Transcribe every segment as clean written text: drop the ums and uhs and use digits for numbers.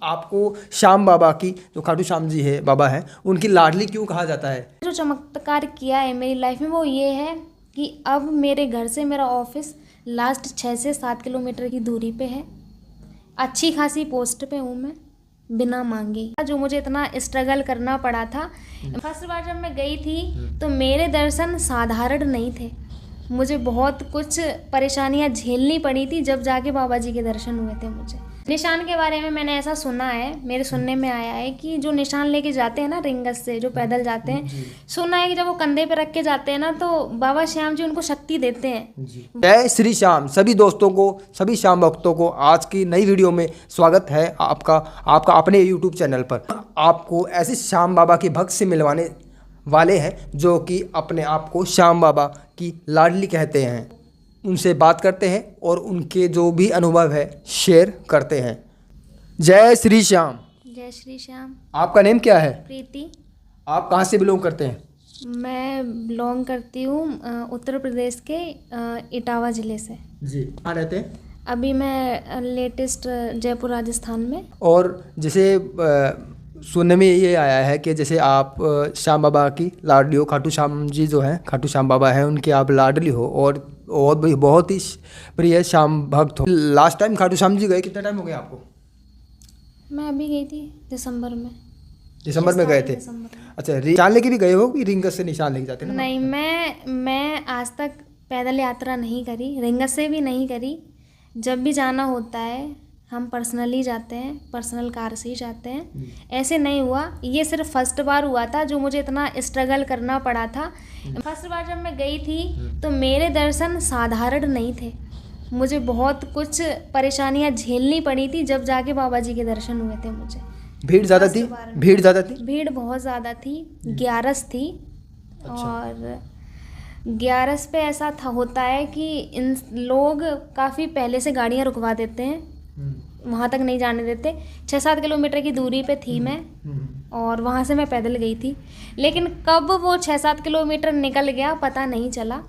आपको श्याम बाबा की, जो खाटू श्याम जी है बाबा हैं, उनकी लाडली क्यों कहा जाता है? जो चमत्कार किया है मेरी लाइफ में वो ये है कि अब मेरे घर से मेरा ऑफिस लास्ट 6 से 7 किलोमीटर की दूरी पे है। अच्छी खासी पोस्ट पे हूँ मैं, बिना मांगे। जो मुझे इतना स्ट्रगल करना पड़ा था, फर्स्ट बार जब मैं गई थी तो मेरे दर्शन साधारण नहीं थे। मुझे बहुत कुछ परेशानियां झेलनी पड़ी थी, जब जाके बाबा जी के दर्शन हुए थे मुझे। निशान के बारे में मैंने ऐसा सुना है, मेरे सुनने में आया है कि जो निशान लेके जाते हैं ना रिंगस से, जो पैदल जाते हैं, सुना है कि जब वो कंधे पे रख के जाते हैं ना तो बाबा श्याम जी उनको शक्ति देते हैं। जय श्री श्याम। सभी दोस्तों को, सभी श्याम भक्तों को आज की नई वीडियो में स्वागत है आपका अपने यूट्यूब चैनल पर। आपको ऐसे श्याम बाबा के भक्त से मिलवाने वाले हैं जो कि अपने आप को श्याम बाबा की लाडली कहते हैं। उनसे बात करते हैं और उनके जो भी अनुभव है शेयर करते हैं। जय श्री श्याम। जय श्री श्याम। आपका नेम क्या है? प्रीति। आप कहाँ से बिलोंग करते हैं? मैं बिलोंग करती हूँ उत्तर प्रदेश के इटावा ज़िले से। जी। कहाँ रहते हैं? अभी मैं लेटेस्ट जयपुर राजस्थान में। और जैसे सुनने में ये आया है कि जैसे आप श्याम बाबा की लाडली हो, खाटू श्याम जी जो हैं, खाटू श्याम बाबा हैं, उनके आप लाडली हो और बहुत ही प्रिय श्याम भक्त हो। लास्ट टाइम खाटू श्याम जी गए कितना टाइम हो गया आपको? मैं अभी गई थी दिसंबर में। दिसंबर में गए थे? अच्छा, निशान लेके भी गए हो कि रिंगस से निशान लेके जाते हैं? नहीं, मैं आज तक पैदल यात्रा नहीं करी, रिंगस से भी नहीं करी। जब भी जाना होता है हम पर्सनली जाते हैं, पर्सनल कार से ही जाते हैं। ऐसे नहीं हुआ, ये सिर्फ फर्स्ट बार हुआ था जो मुझे इतना स्ट्रगल करना पड़ा था। फर्स्ट बार जब मैं गई थी तो मेरे दर्शन साधारण नहीं थे। मुझे बहुत कुछ परेशानियां झेलनी पड़ी थी, जब जाके बाबा जी के दर्शन हुए थे मुझे। भीड़ ज़्यादा थी? भीड़ ज़्यादा थी? भीड़ बहुत ज़्यादा थी। 11 थी। अच्छा। और 11 पे ऐसा था होता है कि इन लोग काफ़ी पहले से गाड़ियाँ रुकवा देते हैं, वहाँ तक नहीं जाने देते। 6-7 किलोमीटर की दूरी पे थी मैं और वहाँ से मैं पैदल गई थी। लेकिन कब वो 6-7 किलोमीटर निकल गया पता नहीं चला,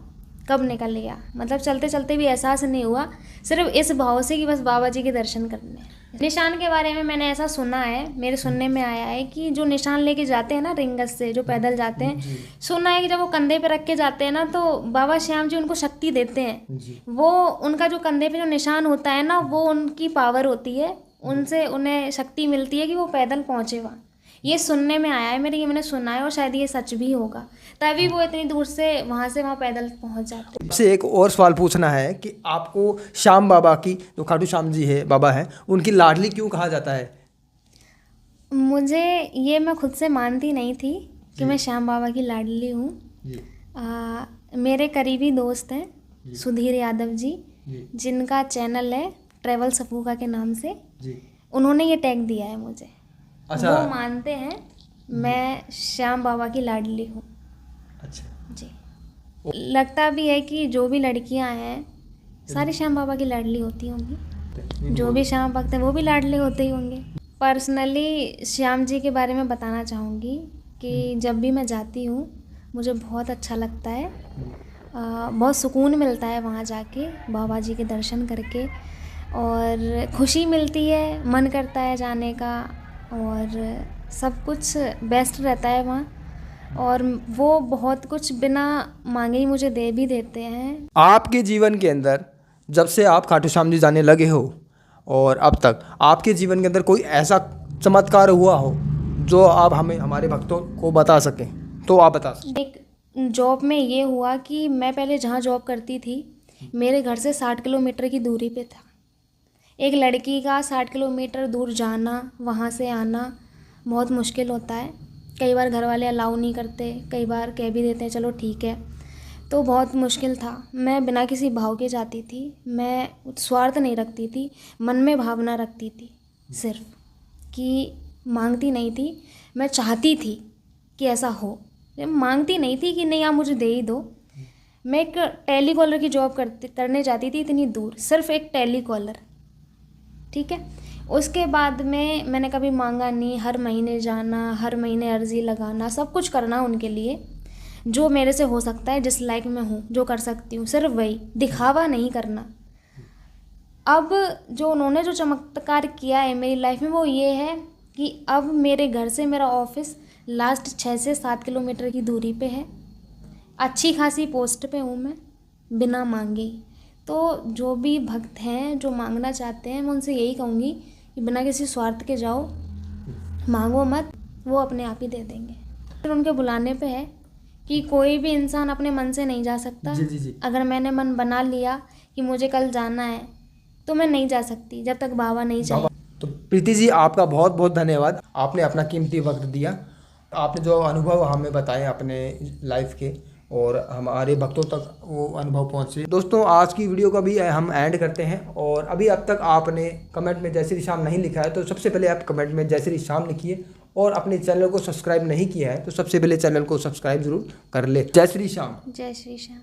कब निकल गया मतलब चलते चलते भी एहसास नहीं हुआ, सिर्फ इस भाव से कि बस बाबा जी के दर्शन करने। निशान के बारे में मैंने ऐसा सुना है, मेरे सुनने में आया है कि जो निशान लेके जाते हैं ना रिंगस से, जो पैदल जाते हैं, सुना है कि जब वो कंधे पे रख के जाते हैं ना तो बाबा श्याम जी उनको शक्ति देते हैं। वो उनका जो कंधे पे जो निशान होता है ना, वो उनकी पावर होती है, उनसे उन्हें शक्ति मिलती है कि वो पैदल पहुँचे वहाँ। ये सुनने में आया है मेरे, ये मैंने सुना है और शायद ये सच भी होगा, तभी वो इतनी दूर से वहाँ पैदल पहुँच जाते हैं। आपसे एक और सवाल पूछना है कि आपको श्याम बाबा की, जो खाटू श्याम जी है बाबा हैं, उनकी लाडली क्यों कहा जाता है? मुझे ये मैं खुद से मानती नहीं थी कि मैं श्याम बाबा की लाडली हूँ। मेरे करीबी दोस्त हैं सुधीर यादव जी, जिनका चैनल है ट्रैवल सफूका के नाम से, उन्होंने ये टैग दिया है मुझे। अच्छा। वो मानते हैं मैं श्याम बाबा की लाडली हूँ। अच्छा जी। लगता भी है कि जो भी लड़कियां हैं सारी श्याम बाबा की लाडली होती होंगी, जो भी श्याम भक्त हैं वो भी लाडले होते ही होंगे। पर्सनली श्याम जी के बारे में बताना चाहूँगी कि जब भी मैं जाती हूँ मुझे बहुत अच्छा लगता है, बहुत सुकून मिलता है वहाँ जाके बाबा जी के दर्शन करके, और खुशी मिलती है, मन करता है जाने का, और सब कुछ बेस्ट रहता है वहाँ। और वो बहुत कुछ बिना मांगे ही मुझे दे भी देते हैं। आपके जीवन के अंदर जब से आप खाटू श्याम जी जाने लगे हो और अब तक आपके जीवन के अंदर कोई ऐसा चमत्कार हुआ हो जो आप हमें, हमारे भक्तों को बता सकें, तो आप बता सकें। एक जॉब में ये हुआ कि मैं पहले जहाँ जॉब करती थी मेरे घर से 60 किलोमीटर की दूरी पे था। एक लड़की का 60 किलोमीटर दूर जाना, वहाँ से आना बहुत मुश्किल होता है। कई बार घर वाले अलाउ नहीं करते, कई बार कह भी देते हैं चलो ठीक है, तो बहुत मुश्किल था। मैं बिना किसी भाव के जाती थी, मैं स्वार्थ नहीं रखती थी, मन में भावना रखती थी सिर्फ, कि मांगती नहीं थी, मैं चाहती थी कि ऐसा हो। मांगती नहीं थी कि नहीं आप मुझे दे ही दो। मैं एक टेलीकॉलर की जॉब करने जाती थी इतनी दूर, सिर्फ एक टेलीकॉलर, ठीक है। उसके बाद में मैंने कभी मांगा नहीं, हर महीने जाना, हर महीने अर्जी लगाना, सब कुछ करना उनके लिए जो मेरे से हो सकता है, जिस लायक मैं हूँ, जो कर सकती हूँ, सिर्फ वही, दिखावा नहीं करना। अब जो उन्होंने जो चमत्कार किया है मेरी लाइफ में वो ये है कि अब मेरे घर से मेरा ऑफिस लास्ट 6 से 7 किलोमीटर की दूरी पे है। अच्छी खासी पोस्ट पे हूँ मैं, बिना मांगे ही। तो जो भी भक्त हैं जो मांगना चाहते हैं मैं उनसे यही कहूँगी कि बिना किसी स्वार्थ के जाओ, मांगो मत, वो अपने आप ही दे देंगे। फिर उनके बुलाने पे है कि कोई भी इंसान अपने मन से नहीं जा सकता। जी जी जी। अगर मैंने मन बना लिया कि मुझे कल जाना है तो मैं नहीं जा सकती जब तक बाबा नहीं चाहे। तो प्रीति जी आपका बहुत बहुत धन्यवाद, आपने अपना कीमती वक्त दिया, आपने जो अनुभव हमें बताए अपने लाइफ के और हमारे भक्तों तक वो अनुभव पहुँचे। दोस्तों आज की वीडियो का भी हम एंड करते हैं। और अभी अब तक आपने कमेंट में जय श्री श्याम नहीं लिखा है तो सबसे पहले आप कमेंट में जय श्री श्याम लिखिए, और अपने चैनल को सब्सक्राइब नहीं किया है तो सबसे पहले चैनल को सब्सक्राइब जरूर कर ले। जय श्री श्याम। जय श्री श्याम।